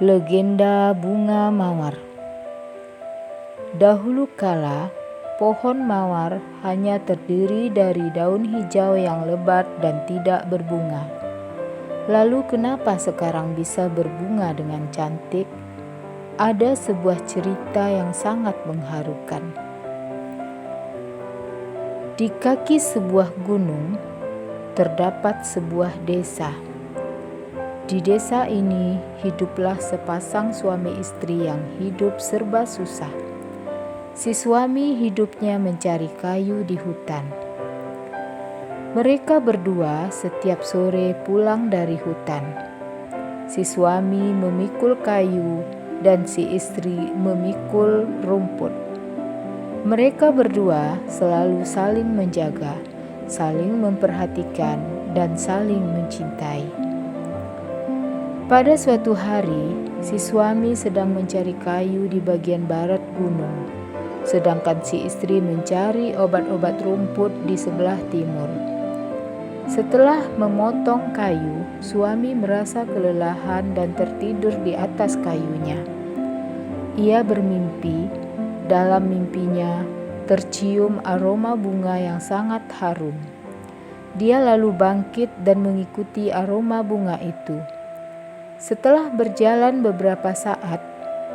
Legenda bunga mawar. Dahulu kala, pohon mawar hanya terdiri dari daun hijau yang lebat dan tidak berbunga. Lalu kenapa sekarang bisa berbunga dengan cantik? Ada sebuah cerita yang sangat mengharukan. Di kaki sebuah gunung, terdapat sebuah desa. Di desa ini hiduplah sepasang suami istri yang hidup serba susah. Si suami hidupnya mencari kayu di hutan. Mereka berdua setiap sore pulang dari hutan. Si suami memikul kayu dan si istri memikul rumput. Mereka berdua selalu saling menjaga, saling memperhatikan, dan saling mencintai. Pada suatu hari, si suami sedang mencari kayu di bagian barat gunung, sedangkan si istri mencari obat-obat rumput di sebelah timur. Setelah memotong kayu, suami merasa kelelahan dan tertidur di atas kayunya. Ia bermimpi, dalam mimpinya tercium aroma bunga yang sangat harum. Dia lalu bangkit dan mengikuti aroma bunga itu. Setelah berjalan beberapa saat,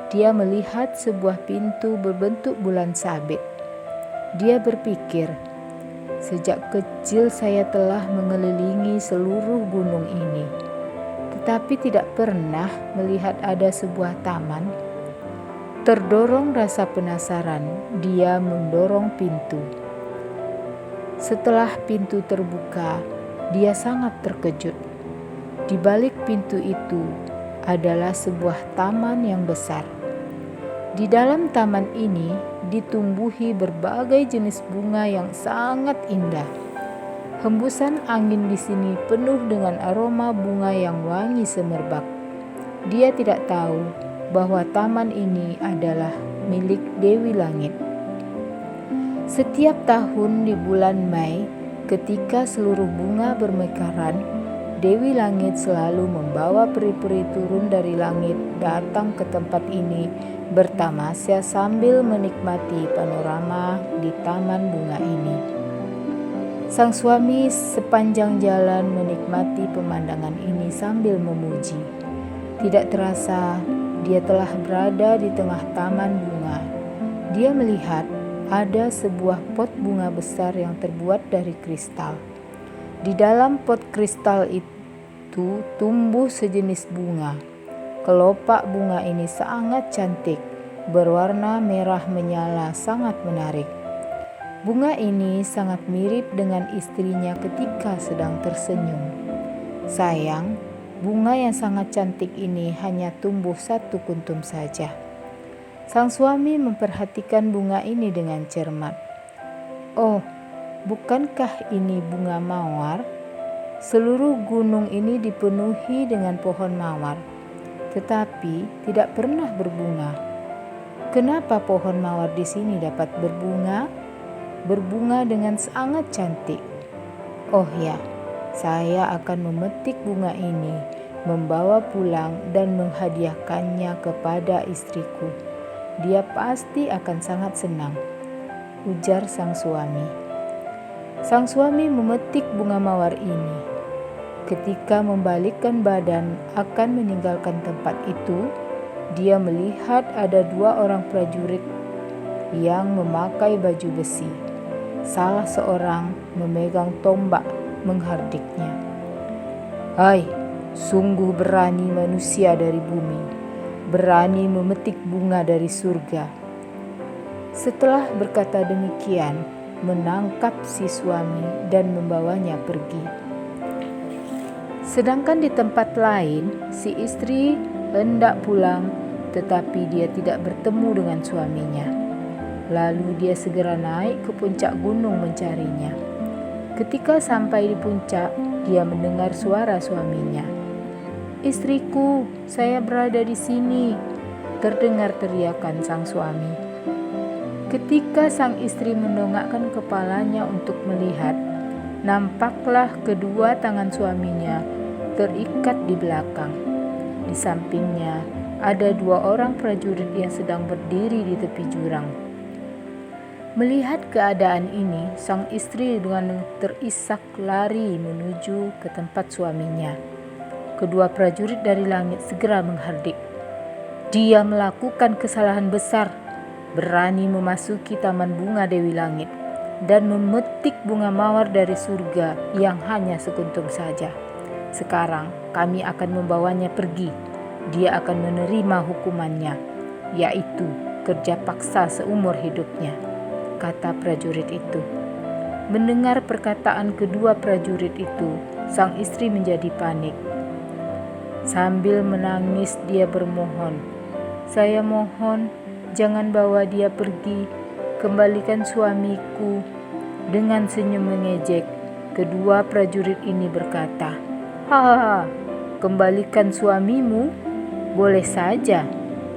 dia melihat sebuah pintu berbentuk bulan sabit. Dia berpikir, sejak kecil saya telah mengelilingi seluruh gunung ini, tetapi tidak pernah melihat ada sebuah taman. Terdorong rasa penasaran, dia mendorong pintu. Setelah pintu terbuka, dia sangat terkejut. Di balik pintu itu adalah sebuah taman yang besar. Di dalam taman ini ditumbuhi berbagai jenis bunga yang sangat indah. Hembusan angin di sini penuh dengan aroma bunga yang wangi semerbak. Dia tidak tahu bahwa taman ini adalah milik Dewi Langit. Setiap tahun di bulan Mei, ketika seluruh bunga bermekaran, Dewi Langit selalu membawa peri-peri turun dari langit datang ke tempat ini bertamasya sambil menikmati panorama di taman bunga ini. Sang suami sepanjang jalan menikmati pemandangan ini sambil memuji. Tidak terasa dia telah berada di tengah taman bunga. Dia melihat ada sebuah pot bunga besar yang terbuat dari kristal. Di dalam pot kristal itu tumbuh sejenis bunga. Kelopak bunga ini sangat cantik, berwarna merah menyala, sangat menarik. Bunga ini sangat mirip dengan istrinya ketika sedang tersenyum. Sayang, bunga yang sangat cantik ini hanya tumbuh satu kuntum saja. Sang suami memperhatikan bunga ini dengan cermat. Oh, bukankah ini bunga mawar? Seluruh gunung ini dipenuhi dengan pohon mawar, tetapi tidak pernah berbunga. Kenapa pohon mawar di sini dapat berbunga? Berbunga dengan sangat cantik. Oh ya, saya akan memetik bunga ini, membawa pulang dan menghadiahkannya kepada istriku. Dia pasti akan sangat senang, ujar sang suami. Sang suami memetik bunga mawar ini. Ketika membalikkan badan akan meninggalkan tempat itu, dia melihat ada dua orang prajurit yang memakai baju besi. Salah seorang memegang tombak menghardiknya. Hai, sungguh berani manusia dari bumi, berani memetik bunga dari surga. Setelah berkata demikian, menangkap si suami dan membawanya pergi. Sedangkan di tempat lain, si istri hendak pulang, tetapi dia tidak bertemu dengan suaminya. Lalu dia segera naik ke puncak gunung mencarinya. Ketika sampai di puncak, dia mendengar suara suaminya. Istriku, saya berada di sini, terdengar teriakan sang suami. Ketika sang istri mendongakkan kepalanya untuk melihat, nampaklah kedua tangan suaminya terikat di belakang. Di sampingnya ada 2 orang prajurit yang sedang berdiri di tepi jurang. Melihat keadaan ini, sang istri dengan terisak lari menuju ke tempat suaminya. Kedua prajurit dari langit segera menghardik. Dia melakukan kesalahan besar, berani memasuki taman bunga Dewi Langit dan memetik bunga mawar dari surga yang hanya sekuntum saja. Sekarang kami akan membawanya pergi. Dia akan menerima hukumannya, yaitu kerja paksa seumur hidupnya, kata prajurit itu. Mendengar perkataan kedua prajurit itu, sang istri menjadi panik. Sambil menangis dia bermohon, "Saya mohon, jangan bawa dia pergi. Kembalikan suamiku." Dengan senyum mengejek, kedua prajurit ini berkata, "Hahaha, kembalikan suamimu? Boleh saja,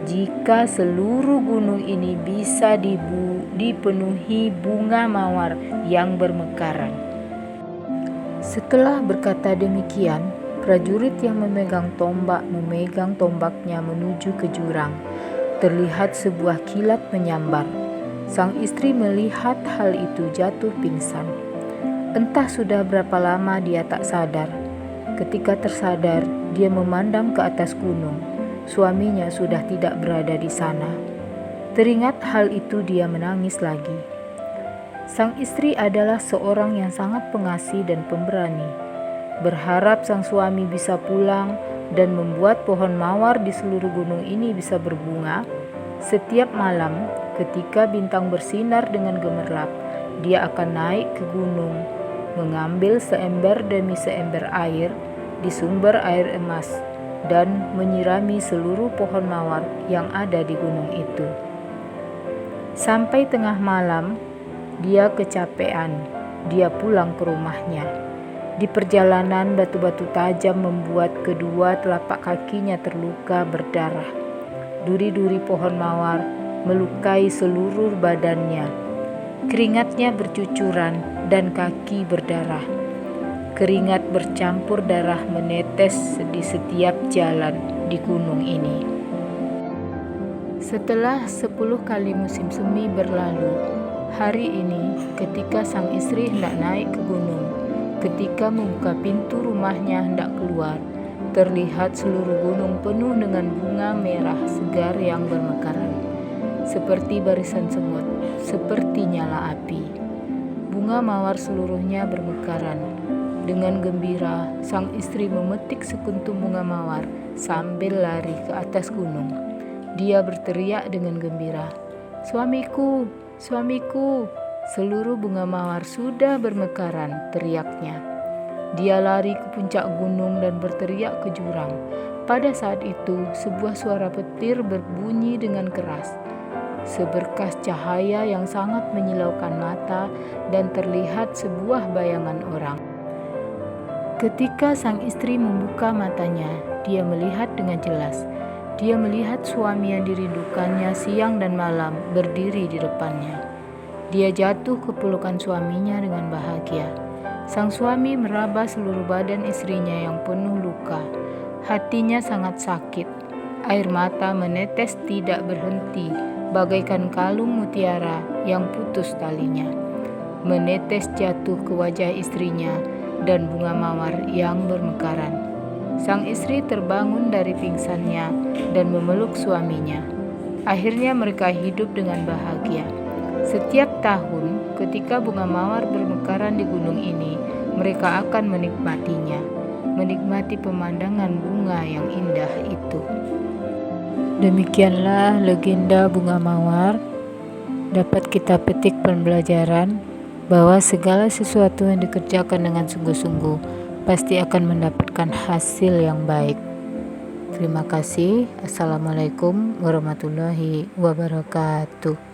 jika seluruh gunung ini bisa dipenuhi bunga mawar yang bermekaran." Setelah berkata demikian, prajurit yang memegang tombaknya menuju ke jurang. Terlihat sebuah kilat menyambar. Sang istri melihat hal itu jatuh pingsan. Entah sudah berapa lama dia tak sadar. Ketika tersadar, dia memandang ke atas gunung. Suaminya sudah tidak berada di sana. Teringat hal itu, dia menangis lagi. Sang istri adalah seorang yang sangat pengasih dan pemberani. Berharap sang suami bisa pulang dan membuat pohon mawar di seluruh gunung ini bisa berbunga. Setiap malam, ketika bintang bersinar dengan gemerlap, dia akan naik ke gunung, mengambil seember demi seember air di sumber air emas dan menyirami seluruh pohon mawar yang ada di gunung itu. Sampai tengah malam, dia kecapean. Dia pulang ke rumahnya. Di perjalanan, batu-batu tajam membuat kedua telapak kakinya terluka berdarah. Duri-duri pohon mawar melukai seluruh badannya. Keringatnya bercucuran dan kaki berdarah. Keringat bercampur darah menetes di setiap jalan di gunung ini. Setelah 10 kali musim semi berlalu, hari ini ketika sang istri hendak naik ke gunung, ketika membuka pintu rumahnya hendak keluar, terlihat seluruh gunung penuh dengan bunga merah segar yang bermekaran, seperti barisan semut, seperti nyala api. Bunga mawar seluruhnya bermekaran. Dengan gembira, sang istri memetik sekuntum bunga mawar sambil lari ke atas gunung. Dia berteriak dengan gembira, "Suamiku, suamiku! Seluruh bunga mawar sudah bermekaran," teriaknya. Dia lari ke puncak gunung dan berteriak ke jurang. Pada saat itu, sebuah suara petir berbunyi dengan keras. Seberkas cahaya yang sangat menyilaukan mata dan terlihat sebuah bayangan orang. Ketika sang istri membuka matanya, dia melihat dengan jelas. Dia melihat suami yang dirindukannya siang dan malam berdiri di depannya. Dia jatuh ke pelukan suaminya dengan bahagia. Sang suami meraba seluruh badan istrinya yang penuh luka. Hatinya sangat sakit. Air mata menetes tidak berhenti, bagaikan kalung mutiara yang putus talinya. Menetes jatuh ke wajah istrinya dan bunga mawar yang bermekaran. Sang istri terbangun dari pingsannya dan memeluk suaminya. Akhirnya mereka hidup dengan bahagia. Setiap tahun, ketika bunga mawar bermekaran di gunung ini, mereka akan menikmatinya, menikmati pemandangan bunga yang indah itu. Demikianlah legenda bunga mawar. Dapat kita petik pembelajaran bahwa segala sesuatu yang dikerjakan dengan sungguh-sungguh pasti akan mendapatkan hasil yang baik. Terima kasih. Assalamualaikum warahmatullahi wabarakatuh.